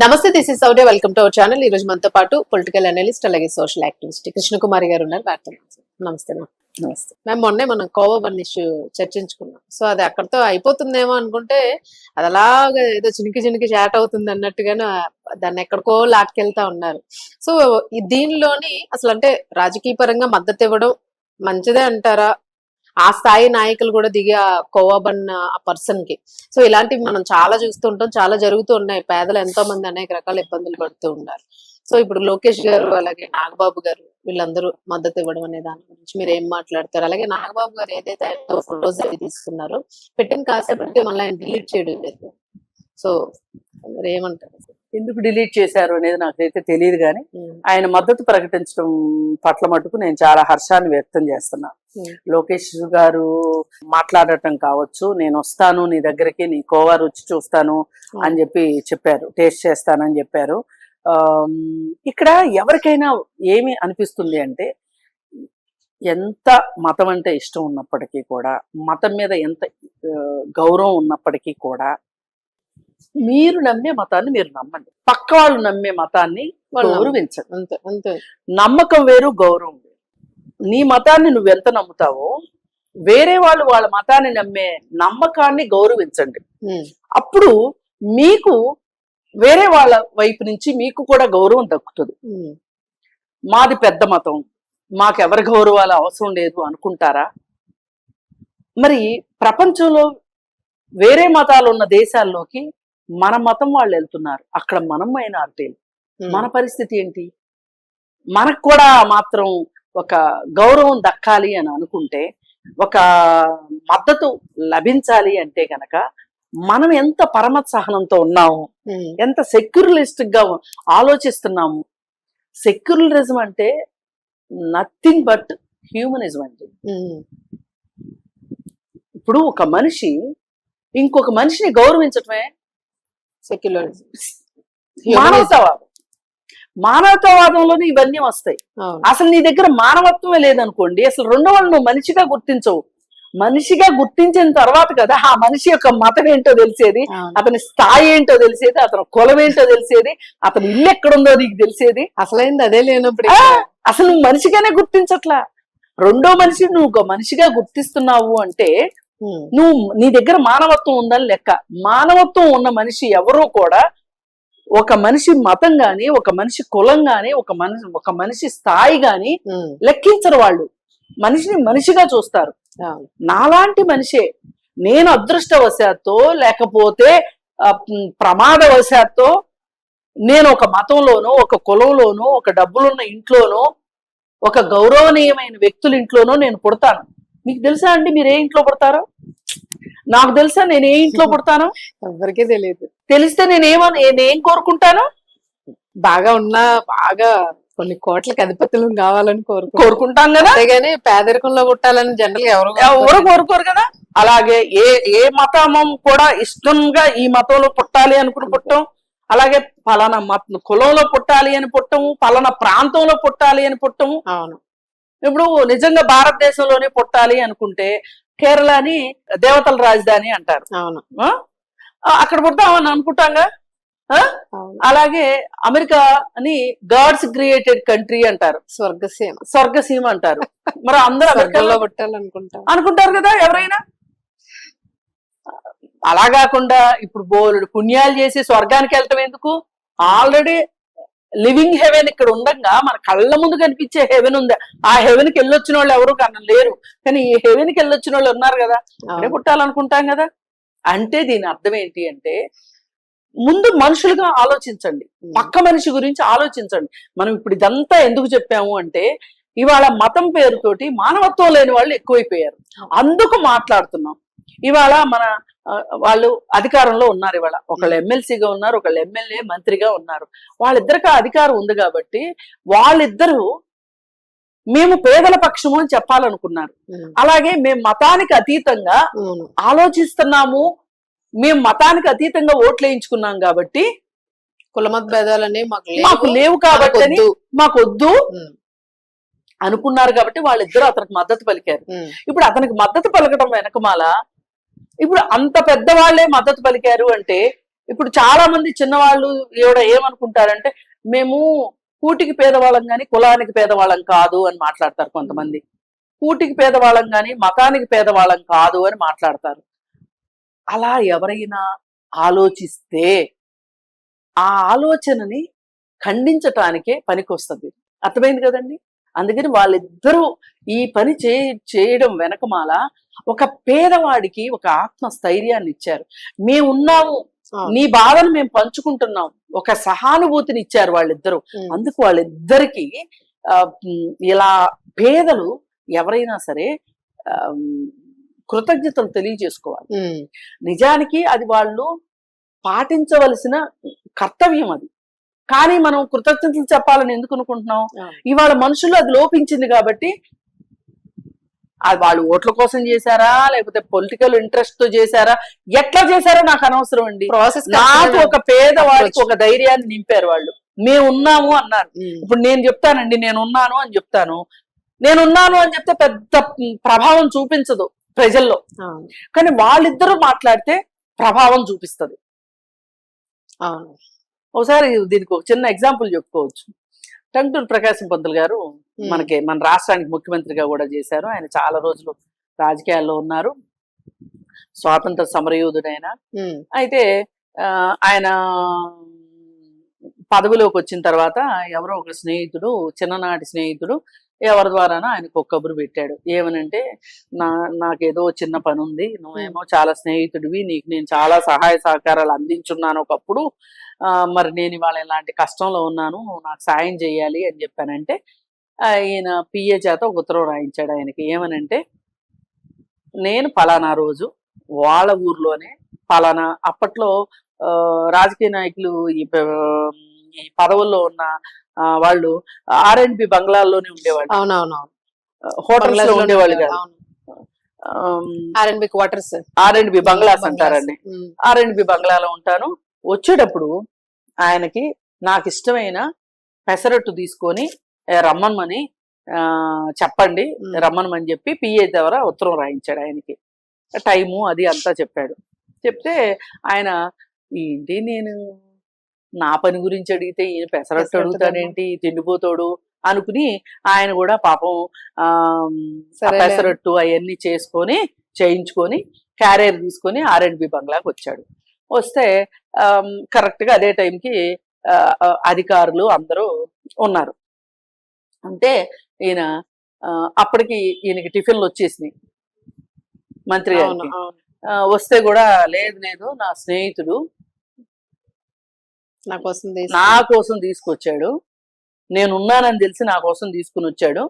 నమస్తే, this is Sourya. Welcome to our channel. ఈ రోజు మనతో పాటు పొలిటికల్ అనలిస్ట్ అలాగే సోషల్ యాక్టివిస్ట్ కృష్ణకుమారి గారు ఉన్నారు. వార్త నమస్తే మ్యామ్. నమస్తే. మొన్నే మనం కోవా ఇష్యూ చర్చించుకున్నాం. సో అది అక్కడితో అయిపోతుందేమో అనుకుంటే అది అలాగా ఏదో చినికి చాట్ అవుతుంది అన్నట్టుగానే దాన్ని ఎక్కడికో లాక్కెళ్తా ఉన్నారు. సో దీనిలోని అసలు అంటే రాజకీయ పరంగా మద్దతు ఇవ్వడం మంచిదే అంటారా? ఆ స్థాయి నాయకులు కూడా దిగి ఆ కోవబన్న ఆ పర్సన్ కి. సో ఇలాంటివి మనం చాలా చూస్తుంటాం, చాలా జరుగుతూ ఉన్నాయి. పేదలు ఎంతో మంది అనేక రకాల ఇబ్బందులు పడుతూ ఉన్నారు. సో ఇప్పుడు లోకేష్ గారు అలాగే నాగబాబు గారు వీళ్ళందరూ మద్దతు ఇవ్వడం అనే దాని గురించి మీరు ఏం మాట్లాడతారు? అలాగే నాగబాబు గారు ఏదైతే ఫోటోస్ అవి తీసుకున్నారో పెట్టిన కాసేపటికి మళ్ళీ ఆయన డిలీట్ చేయడం లేదు. సో మీరు ఏమంటారు? ఎందుకు డిలీట్ చేశారు అనేది నాకైతే తెలియదు, కానీ ఆయన మద్దతు ప్రకటించడం పట్ల మటుకు నేను చాలా హర్షాన్ని వ్యక్తం చేస్తున్నా. లోకేష్ గారు మాట్లాడటం కావచ్చు, నేను వస్తాను నీ దగ్గరికి, నీ కోవా రుచి చూస్తాను అని చెప్పారు, టేస్ట్ చేస్తానని చెప్పారు. ఇక్కడ ఎవరికైనా ఏమి అనిపిస్తుంది అంటే, ఎంత మతం అంటే ఇష్టం ఉన్నప్పటికీ కూడా, మతం మీద ఎంత గౌరవం ఉన్నప్పటికీ కూడా, మీరు నమ్మే మతాన్ని మీరు నమ్మండి, పక్క వాళ్ళు నమ్మే మతాన్ని గౌరవించండి. అంతే. నమ్మకం వేరు, గౌరవం వేరు. నీ మతాన్ని నువ్వెంత నమ్ముతావో వేరే వాళ్ళు వాళ్ళ మతాన్ని నమ్మే నమ్మకాన్ని గౌరవించండి. అప్పుడు మీకు వేరే వాళ్ళ వైపు నుంచి మీకు కూడా గౌరవం దక్కుతుంది. మాది పెద్ద మతం, మాకెవరి గౌరవాలు అవసరం లేదు అనుకుంటారా? మరి ప్రపంచంలో వేరే మతాలు ఉన్న దేశాల్లోకి మన మతం వాళ్ళు వెళ్తున్నారు, అక్కడ మనం మైనారిటీలు. మన పరిస్థితి ఏంటి? మనకు కూడా మాత్రం ఒక గౌరవం దక్కాలి అని అనుకుంటే, ఒక మద్దతు లభించాలి అంటే గనక మనం ఎంత పరమసహనంతో ఉన్నాము, ఎంత సెక్యులరిస్టిక్ గా ఆలోచిస్తున్నాము. సెక్యులరిజం అంటే నథింగ్ బట్ హ్యూమనిజం అండి. ఇప్పుడు ఒక మనిషి ఇంకొక మనిషిని గౌరవించటమే సెక్యులరిజం. మానవతావాదం. మానవతావాదంలోనే ఇవన్నీ వస్తాయి. అసలు నీ దగ్గర మానవత్వమే లేదనుకోండి, అసలు రెండో వాళ్ళు నువ్వు మనిషిగా గుర్తించవు. మనిషిగా గుర్తించిన తర్వాత కదా ఆ మనిషి యొక్క మతం ఏంటో తెలిసేది, అతని స్థాయి ఏంటో తెలిసేది, అతని కులం ఏంటో తెలిసేది, అతని ఇల్లు ఎక్కడుందో నీకు తెలిసేది. అసలైంది అదే లేనప్పుడు అసలు నువ్వు మనిషిగానే గుర్తించట్లా. రెండో మనిషి నువ్వు ఒక మనిషిగా గుర్తిస్తున్నావు అంటే నువ్వు నీ దగ్గర మానవత్వం ఉందని లెక్క. మానవత్వం ఉన్న మనిషి ఎవరూ కూడా ఒక మనిషి మతం గాని, ఒక మనిషి కులం గాని, ఒక మనిషి స్థాయి గాని లెక్కించరు. వాళ్ళు మనిషిని మనిషిగా చూస్తారు. నాలాంటి మనిషే, నేను అదృష్టవశాత్తో లేకపోతే ప్రమాదవశాత్తో నేను ఒక మతంలోనో, ఒక కులంలోనో, ఒక డబ్బులున్న ఇంట్లోనో, ఒక గౌరవనీయమైన వ్యక్తుల ఇంట్లోనో నేను పుడతాను. మీకు తెలుసా అండి మీరు ఏ ఇంట్లో పుడతారో? నాకు తెలుసా నేను ఏ ఇంట్లో పుడతానో? ఎవరికీ తెలియదు. తెలిస్తే నేనేం కోరుకుంటాను? బాగా ఉన్నా, బాగా కొన్ని కోట్లకి అధిపతులు కావాలని కోరుకుంటాం కదా. అంతేగాని పేదరికంలో పుట్టాలని జనరల్ గా ఎవరు కోరుకోరు కదా. అలాగే ఏ మతమం కూడా ఇష్టంగా ఈ మతంలో పుట్టాలి అనుకుని పుట్టం, అలాగే పలానా కులంలో పుట్టాలి అని పుట్టము, పలానా ప్రాంతంలో పుట్టాలి అని పుట్టము. అవును. ఇప్పుడు నిజంగా భారతదేశంలోనే పుట్టాలి అనుకుంటే కేరళని దేవతల రాజధాని అంటారు. అవును. అక్కడ పుట్టామని అనుకుంటాంగా. అలాగే అమెరికా అని గాడ్స్ క్రియేటెడ్ కంట్రీ అంటారు, స్వర్గసీమ అంటారు. మరి అందరూ అమెరికాలో అనుకుంటారు కదా ఎవరైనా. అలా కాకుండా ఇప్పుడు బోలుడు పుణ్యాలు చేసి స్వర్గానికి వెళ్తాం ఎందుకు? ఆల్రెడీ లివింగ్ హెవెన్ ఇక్కడ ఉండగా మన కళ్ళ ముందు కనిపించే హెవెన్ ఉంది. ఆ హెవెన్ కి వెళ్ళొచ్చిన వాళ్ళు ఎవరు లేరు, కానీ ఈ హెవెన్ కి వెళ్ళొచ్చిన వాళ్ళు ఉన్నారు కదా. అక్కడే పుట్టాలనుకుంటాం కదా. అంటే దీని అర్థం ఏంటి అంటే, ముందు మనుషులుగా ఆలోచించండి, పక్క మనిషి గురించి ఆలోచించండి. మనం ఇప్పుడు ఇదంతా ఎందుకు చెప్పాము అంటే, ఇవాళ మతం పేరుతోటి మానవత్వం లేని వాళ్ళు ఎక్కువైపోయారు, అందుకు మాట్లాడుతున్నాం. ఇవాళ వాళ్ళు అధికారంలో ఉన్నారు. ఇవాళ ఒకళ్ళు ఎమ్మెల్సీగా ఉన్నారు, ఒకళ్ళు ఎమ్మెల్యే మంత్రిగా ఉన్నారు. వాళ్ళిద్దరికి అధికారం ఉంది కాబట్టి వాళ్ళిద్దరూ మేము పేదల పక్షము అని చెప్పాలనుకున్నారు. అలాగే మేము మతానికి అతీతంగా ఆలోచిస్తున్నాము, మేము మతానికి అతీతంగా ఓట్లు వేయించుకున్నాం కాబట్టి కులమత భేదాలనే మాకు లేవు కాబట్టి మాకు వద్దు అనుకున్నారు. కాబట్టి వాళ్ళిద్దరూ అతనికి మద్దతు పలికారు. ఇప్పుడు అతనికి మద్దతు పలకడం వెనకమాల ఇప్పుడు అంత పెద్దవాళ్లే మద్దతు పలికారు అంటే ఇప్పుడు చాలా మంది చిన్నవాళ్ళు కూడా ఏమనుకుంటారంటే మేము కూటికి పేదవాళ్ళం కానీ కులానికి పేదవాళ్ళం కాదు అని మాట్లాడతారు కొంతమంది. కూటికి పేదవాళ్ళం కానీ మతానికి పేదవాళ్ళం కాదు అని మాట్లాడతారు. అలా ఎవరైనా ఆలోచిస్తే ఆ ఆలోచనని ఖండించటానికే పనికొస్తుంది. అర్థమైంది కదండి. అందుకని వాళ్ళిద్దరూ ఈ పని చేయడం వెనకమాల ఒక పేదవాడికి ఒక ఆత్మస్థైర్యాన్ని ఇచ్చారు. మేమున్నాము, నీ బాధను మేము పంచుకుంటున్నాం, ఒక సహానుభూతిని ఇచ్చారు వాళ్ళిద్దరూ. అందుకు వాళ్ళిద్దరికి ఇలా పేదలు ఎవరైనా సరే కృతజ్ఞతలు తెలియజేసుకోవాలి. నిజానికి అది వాళ్ళు పాటించవలసిన కర్తవ్యం అది. కానీ మనం కృతజ్ఞతలు చెప్పాలని ఎందుకు అనుకుంటున్నాం? ఇవాళ మనుషులు అది లోపించింది కాబట్టి, అది వాళ్ళు ఓట్ల కోసం చేశారా లేకపోతే పొలిటికల్ ఇంట్రెస్ట్ తో చేశారా, ఎట్లా చేశారో నాకు అనవసరం అండి. నాకు ఒక పేదవాడికి ఒక ధైర్యాన్ని నింపారు వాళ్ళు. మేము ఉన్నాము అన్నారు. ఇప్పుడు నేను చెప్తానండి నేనున్నాను అని చెప్తాను, నేనున్నాను అని చెప్తే పెద్ద ప్రభావం చూపించదు ప్రజల్లో, కానీ వాళ్ళిద్దరూ మాట్లాడితే ప్రభావం చూపిస్తుంది. ఒకసారి దీనికి ఒక చిన్న ఎగ్జాంపుల్ చెప్పుకోవచ్చు. టంగుటూరి ప్రకాశం పంతులు గారు మన రాష్ట్రానికి ముఖ్యమంత్రిగా కూడా చేశారు. ఆయన చాలా రోజులు రాజకీయాల్లో ఉన్నారు, స్వాతంత్ర సమరయోధుడైన. అయితే ఆయన పదవిలోకి వచ్చిన తర్వాత ఎవరో ఒక స్నేహితుడు, చిన్ననాటి స్నేహితుడు ఎవరి ద్వారానో ఆయనకు ఒక కబురు పెట్టాడు. ఏమనంటే, నాకేదో చిన్న పని ఉంది, నువ్వేమో చాలా స్నేహితుడివి, నీకు నేను చాలా సహాయ సహకారాలు అందించున్నాను ఒకప్పుడు, మరి నేను ఇవాళ ఇలాంటి కష్టంలో ఉన్నాను, నాకు సాయం చేయాలి అని చెప్పానంటే ఈయన పిఏ చేత ఒక ఉత్తరం రాయించాడు ఆయనకి. ఏమనంటే, నేను పలానా రోజు వాళ్ళ ఊర్లోనే పలానా, అప్పట్లో రాజకీయ నాయకులు ఈ పదవుల్లో ఉన్న వాళ్ళు R&B బంగ్లాల్లోనే ఉండేవాళ్ళు. అవునవునవును, హోటల్స్ లో ఉండేవాళ్ళు కాదు. R&B బంగ్లాస్ అంటారండి. R&B బంగ్లాలో ఉంటాను. వచ్చేటప్పుడు ఆయనకి నాకు ఇష్టమైన పెసరట్టు తీసుకొని రమ్మనమని చెప్పండి, రమ్మనమని చెప్పి పిఏ ద్వారా ఉత్తరం రాయించాడు ఆయనకి. టైము అది అంతా చెప్పాడు. చెప్తే ఆయన, ఏంటి నేను నా పని గురించి అడిగితే ఈయన పెసరట్టు అడుగుతాడేంటి, తిండిపోతాడు అనుకుని ఆయన కూడా పాపం పెసరట్టు అవన్నీ చేయించుకొని క్యారియర్ తీసుకొని R&B బంగ్లాకి వచ్చాడు. వస్తే కరెక్ట్ గా అదే టైంకి అధికారులు అందరూ ఉన్నారు. అంటే ఈయన అప్పటికి ఈయనకి టిఫిన్లు వచ్చేసినాయి మంత్రి గారికి. వస్తే కూడా లేదు నా స్నేహితుడు నా కోసం తీసుకొచ్చాడు, నేనున్నానని తెలిసి నా కోసం తీసుకుని వచ్చాడు,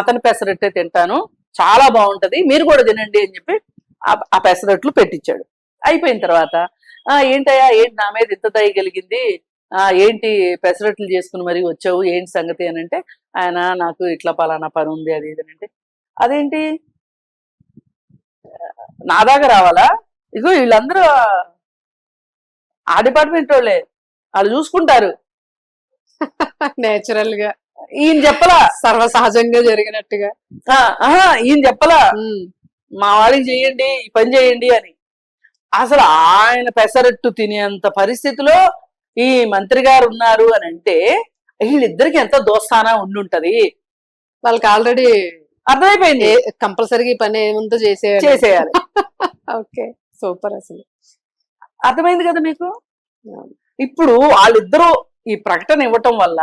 అతని పెసరట్టే తింటాను, చాలా బాగుంటది, మీరు కూడా తినండి అని చెప్పి ఆ పెసరట్లు పెట్టించాడు. అయిపోయిన తర్వాత, ఏంటయ్యా ఏంటి నా మీద ఇంత దయ కలిగింది, ఏంటి పెసరట్లు చేసుకుని మరీ వచ్చావు, ఏంటి సంగతి అని అంటే, ఆయన నాకు ఇట్లా పలానా పని ఉంది అది ఇది అంటే, అదేంటి నా దాకా రావాలా, ఇగో వీళ్ళందరూ ఆ డిపార్ట్మెంట్ వాళ్ళే, వాళ్ళు చూసుకుంటారు నేచురల్ గా, ఈయన చెప్పలా, సర్వసహజంగా జరిగినట్టుగా. ఈయన చెప్పలా మా వాడికి చెయ్యండి ఈ పని చేయండి అని. అసలు ఆయన పెసరట్టు తినేంత పరిస్థితిలో ఈ మంత్రి గారు ఉన్నారు అని అంటే వీళ్ళిద్దరికి ఎంత దోస్తానా ఉండుంటది. వాళ్ళకి ఆల్రెడీ అర్థమైపోయింది, కంపల్సరీగా ఈ పని ఏముందో చేసేయాలి. Okay, super. అసలు అర్థమైంది కదా మీకు. ఇప్పుడు వాళ్ళిద్దరూ ఈ ప్రకటన ఇవ్వటం వల్ల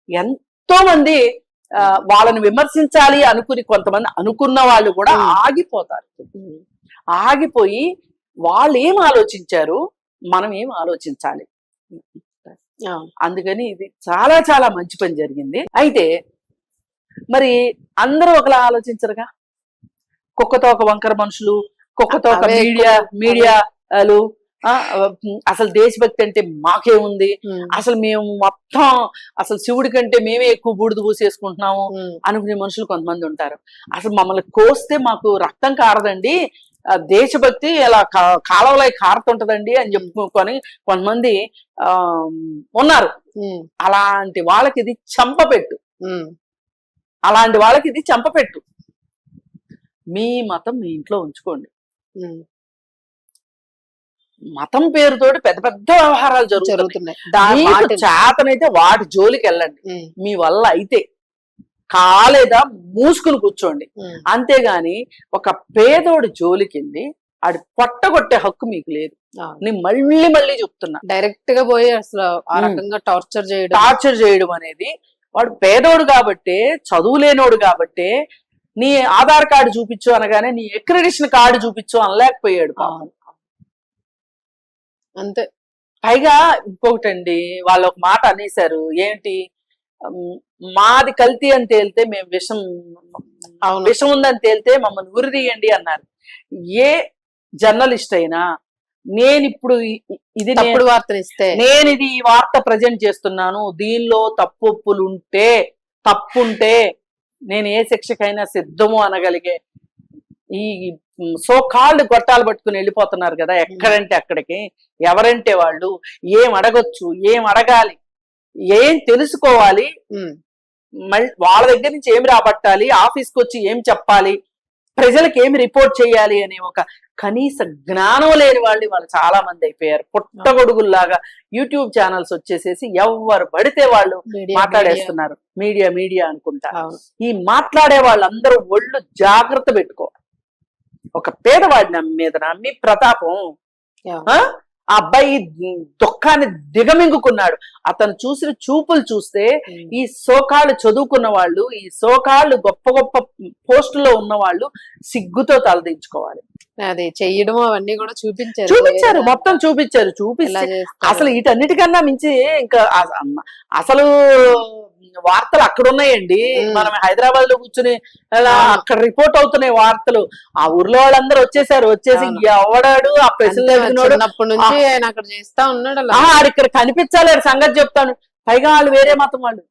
ఎంతో మంది వాళ్ళని విమర్శించాలి అనుకుని కొంతమంది అనుకున్న వాళ్ళు కూడా ఆగిపోతారు. ఆగిపోయి వాళ్ళు ఏం ఆలోచించారు, మనం ఏం ఆలోచించాలి. అందుకని ఇది చాలా చాలా మంచి పని జరిగింది. అయితే మరి అందరూ ఒకలా ఆలోచించరుగా. కుక్కతో ఒక వంకర మనుషులు, కుక్కతో ఒక మీడియాలు, అసలు దేశభక్తి అంటే మాకేముంది, అసలు మేము మొత్తం అసలు శివుడి కంటే మేమే ఎక్కువ బూడిద పూసేసుకుంటున్నాము అనుకునే మనుషులు కొంతమంది ఉంటారు. అసలు మమ్మల్ని కోస్తే మాకు రక్తం కారదండి, దేశభక్తి ఇలా కాలవలై కారుతుంటదండి అని చెప్పుకొని కొంతమంది ఉన్నారు. అలాంటి వాళ్ళకి ఇది చంపపెట్టు, అలాంటి వాళ్ళకి ఇది చంపపెట్టు. మీ మతం మీ ఇంట్లో ఉంచుకోండి. మతం పేరుతోటి పెద్ద పెద్ద వ్యవహారాలు జరుగుతున్నాయి. జరుగుతున్నాయి మీకు వాటిని. చేతనైతే వాటి జోలికి వెళ్ళండి. ఉమ్, మీ వల్ల అయితే కాలేదా మూసుకుని కూర్చోండి. ఉమ్, అంతేగాని ఒక పేదోడి జోలికి వెళ్ళి ఆడి పొట్టగొట్టే హక్కు మీకు లేదు. అవును. నేను మళ్ళీ మళ్ళీ చెప్తున్నా, డైరెక్ట్ గా పోయి అసలు ఆ ఉమ్. రకంగా టార్చర్ చేయడం. టార్చర్ చేయడం అనేది, వాడు పేదోడు కాబట్టే, చదువు లేనోడు కాబట్టే నీ ఆధార్ కార్డు చూపించు అనగానే నీ అక్రిడిషన్ కార్డు చూపించు అనలేకపోయాడు పాపం. అవును. అంతే. పైగా ఇంకొకటండి, వాళ్ళు ఒక మాట అనేశారు, ఏంటి మాది కల్తీ అని తేలితే మేము అవును. విషం ఉందని తేలితే మమ్మల్ని ఉరి తీయండి అన్నారు. ఏ జర్నలిస్ట్ అయినా నేను ఇప్పుడు ఇది తప్పుడు వార్తలు ఇస్తే నేను ఇది ఈ వార్త ప్రజెంట్ చేస్తున్నాను, దీనిలో తప్పుంటే నేను ఏ శిక్షకైనా సిద్ధము అనగలిగే ఈ సో కాళ్ళు గొట్టాలు పట్టుకుని వెళ్ళిపోతున్నారు కదా ఎక్కడంటే అక్కడికి. ఎవరంటే వాళ్ళు ఏం అడగొచ్చు, ఏం అడగాలి, ఏం తెలుసుకోవాలి, ఉమ్, మళ్ళీ వాళ్ళ దగ్గర నుంచి ఏమి రాబట్టాలి, ఆఫీస్కి వచ్చి ఏం చెప్పాలి, ప్రజలకు ఏమి రిపోర్ట్ చేయాలి అనే ఒక కనీస జ్ఞానం లేని వాళ్ళు చాలా మంది అయిపోయారు. పుట్టగొడుగుల్లాగా యూట్యూబ్ ఛానల్స్ వచ్చేసేసి ఎవరు పడితే వాళ్ళు మీడియా, మాట్లాడేస్తున్నారు. మీడియా అనుకుంటా. అవును. ఈ మాట్లాడే వాళ్ళందరూ ఒళ్ళు జాగ్రత్త పెట్టుకో. ఒక పేదవాడి మీద నమ్మి ప్రతాపం అవును. ఆ అబ్బాయి దుఃఖాన్ని దిగమింగుకున్నాడు. అతను చూసిన చూపులు చూస్తే ఉమ్, ఈ సోకాళ్ళు చదువుకున్న వాళ్ళు, ఈ సోకాళ్ళు గొప్ప గొప్ప పోస్టుల్లో ఉన్న వాళ్ళు సిగ్గుతో తలదించుకోవాలి. అది చెయ్యడం అవన్నీ కూడా చూపించారు. మొత్తం చూపించారు. ఎలా చూపిస్తే చేస్తారు? అసలు వీటన్నిటికన్నా మించి ఇంకా అసలు వార్తలు అక్కడ ఉన్నాయండి. మనం హైదరాబాద్ లో కూర్చుని అలా అక్కడ రిపోర్ట్ అవుతున్నాయి వార్తలు. ఆ ఊర్లో వాళ్ళందరూ వచ్చేసి ఎవడాడు ఆ ప్రశ్నలు అడిగినోడు చిన్నప్పటి నుంచి ఆయన అక్కడ చేస్తా ఉన్నాడు అలా. ఇక్కడ కనిపించాలి సంగతి చెప్తాను. పైగా వాళ్ళు వేరే మతం వాళ్ళు.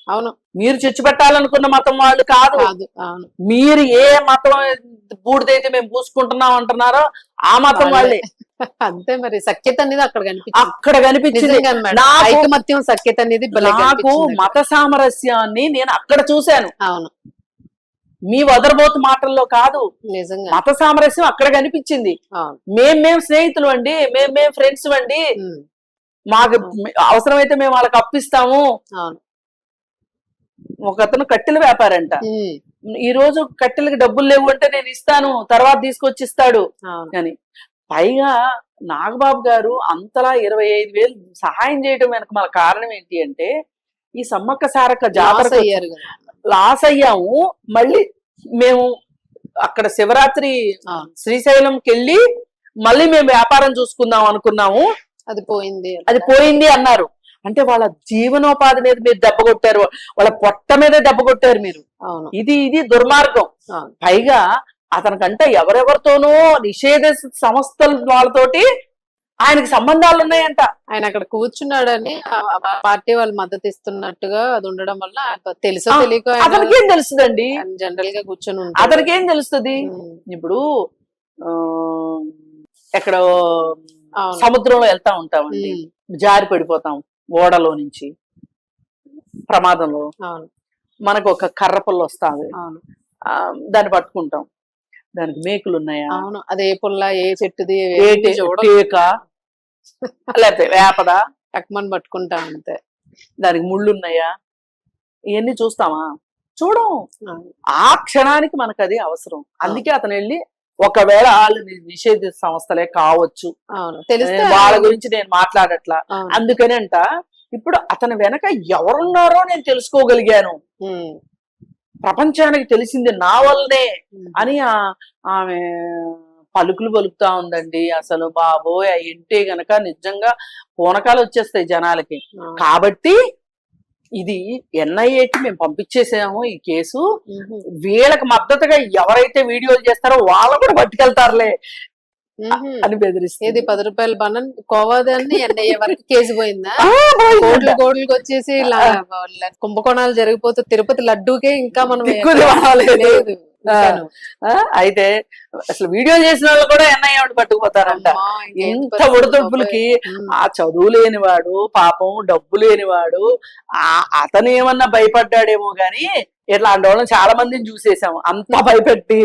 అవును. మీరు చిచ్చు పెట్టాలనుకున్న మతం వాళ్ళు కాదు. అవును. మీరు ఏ మతం బూడిదైతే మేము పూసుకుంటున్నాం అంటున్నారో ఆ మతం వాళ్ళే. అంతే మరి. సఖ్యత అనేది అక్కడ కనిపించింది. ఐకమత్యం, సఖ్యత అనేది నాకు మత సామరస్యాన్ని నేను అక్కడ చూశాను. అవును. మీ వదరబోతు మాటల్లో కాదు, నిజంగా మత సామరస్యం అక్కడ కనిపించింది. మేం స్నేహితులు అండి, మేం ఫ్రెండ్స్ అండి, మాకు అవసరమైతే మేము వాళ్ళకి అప్పిస్తాము. ఒక అతను కట్టెల వ్యాపారంట. ఈ రోజు కట్టెలకి డబ్బులు లేవు అంటే నేను ఇస్తాను, తర్వాత తీసుకొచ్చి ఇస్తాడు అని. పైగా నాగబాబు గారు అంతలా 25,000 సహాయం చేయడం వెనక మన కారణం ఏంటి అంటే, ఈ సమ్మక్క సారక్క జాతర లాస్ అయ్యాము. మళ్ళీ మేము అక్కడ శివరాత్రి శ్రీశైలంకి వెళ్ళి మళ్ళీ మేము వ్యాపారం చూసుకుందాం అనుకున్నాము, అది పోయింది అన్నారు. అంటే వాళ్ళ జీవనోపాధి మీద మీరు దెబ్బ కొట్టారు, వాళ్ళ పొట్ట మీదే దెబ్బ కొట్టారు మీరు. ఇది దుర్మార్గం. పైగా అతనికంటే ఎవరెవరితోనో నిషేధ సంస్థల వాళ్ళతోటి ఆయనకి సంబంధాలు ఉన్నాయంట. ఆయన అక్కడ కూర్చున్నాడని పార్టీ వాళ్ళు మద్దతు ఇస్తున్నట్టుగా అది ఉండడం వల్ల తెలుసో తెలియక అతనికి ఏం తెలుస్తుందండి, జనరల్ గా కూర్చొని అతనికి ఏం తెలుస్తుంది. ఇప్పుడు ఎక్కడో సముద్రంలో వెళ్తా ఉంటామండి, జారి పడిపోతాం ఓడలో నుంచి ప్రమాదంలో, మనకు ఒక కర్ర పుల్ల వస్తుంది, దాన్ని పట్టుకుంటాం. దానికి మేకులు ఉన్నాయా? అవును. అదే పుల్ల ఏ చెట్టుది లేకపోతే వేపదా టక్మని పట్టుకుంటాం అంతే. దానికి ముళ్ళు ఉన్నాయా? ఇవన్నీ చూస్తామా? చూడం. ఆ క్షణానికి మనకు అది అవసరం. అందుకే అతను వెళ్ళి, ఒకవేళ వాళ్ళు నిషేధ సంస్థలే కావచ్చు, వాళ్ళ గురించి నేను మాట్లాడట్లా, అందుకని అంట ఇప్పుడు అతని వెనక ఎవరున్నారో నేను తెలుసుకోగలిగాను, ప్రపంచానికి తెలిసింది నా వల్లనే అని ఆమె పలుకులు పలుకుతా ఉందండి. అసలు బాబోయ్, ఇంటే గనక నిజంగా పూనకాలు వచ్చేస్తాయి జనాలకి. కాబట్టి ఇది ఎన్ఐఏకి మేము పంపించేసాము ఈ కేసు. వీళ్ళకి మద్దతుగా ఎవరైతే వీడియోలు చేస్తారో వాళ్ళు కూడా పట్టుకెళ్తారులే అని బెదిరిస్తుంది. 10 రూపాయల బనం కోవాదని ఎన్ఐఏ వరకు కేసు పోయిందా? కోట్లకి వచ్చేసి కుంభకోణాలు జరిగిపోతే తిరుపతి లడ్డూకే ఇంకా మనం లేదు. అయితే అసలు వీడియో చేసిన వాళ్ళు కూడా ఎన్ఐఏ పట్టుకుపోతారంట. ఇంత ఉడతొప్పులకి ఆ చదువు లేనివాడు, పాపం డబ్బు లేనివాడు, అతను ఏమన్నా భయపడ్డాడేమో గాని ఇట్లాంటి వాళ్ళని చాలా మందిని చూసేసాం. అంతా భయపెట్టి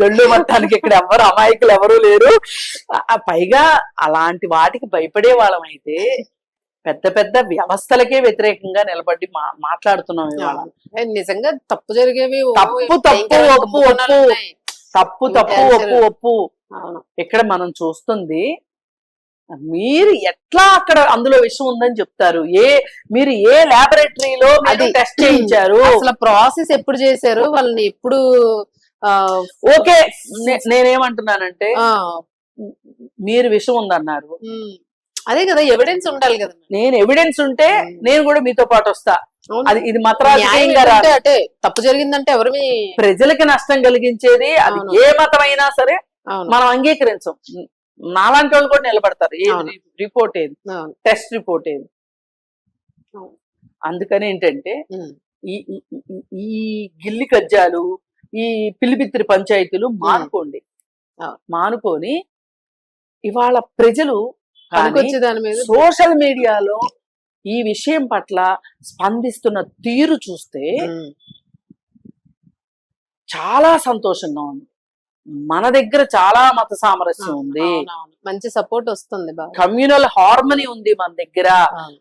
దొళ్ళు మొత్తానికి ఇక్కడ ఎవరు అమాయకులు ఎవరు లేరు. పైగా అలాంటి వాటికి భయపడే వాళ్ళం అయితే పెద్ద పెద్ద వ్యవస్థలకే వ్యతిరేకంగా నిలబడి మాట్లాడుతున్నాం ఇవాళ. నిజంగా తప్పు జరిగేవి తప్పు తప్పు ఒప్పు ఒప్పు తప్పు తప్పు ఒప్పు ఒప్పు. ఇక్కడ మనం చూస్తుంది మీరు ఎట్లా అక్కడ అందులో విషయం ఉందని చెప్తారు. మీరు ఏ ల్యాబొరేటరీలో టెస్ట్ చేయించారు, అసలు ప్రాసెస్ ఎప్పుడు చేశారు, వాళ్ళని ఎప్పుడు ఓకే. నేనేమంటున్నానంటే మీరు విషయం ఉందన్నారు, అదే కదా ఎవిడెన్స్ ఉండాలి కదా. నేను ఎవిడెన్స్ ఉంటే నేను కూడా మీతో పాటు వస్తా. అది ఇది మాత్రం అంటే తప్పు జరిగిందంటే ఎవరు ప్రజలకి నష్టం కలిగించేది అది ఏ మతమైనా సరే మనం అంగీకరించం. నాలాంటి వాళ్ళు కూడా నిలబడతారు. రిపోర్ట్ ఏది, టెస్ట్ రిపోర్ట్ ఏది. అందుకని ఏంటంటే ఈ గిల్లి కజ్జాలు, ఈ పిల్లిపిత్రి పంచాయతీలు మానుకొని ఇవాళ ప్రజలు సోషల్ మీడియాలో ఈ విషయం పట్ల స్పందిస్తున్న తీరు చూస్తే చాలా సంతోషంగా ఉంది. మన దగ్గర చాలా మత సామరస్యం ఉంది, మంచి సపోర్ట్ వస్తుంది, కమ్యూనల్ హార్మనీ ఉంది మన దగ్గర.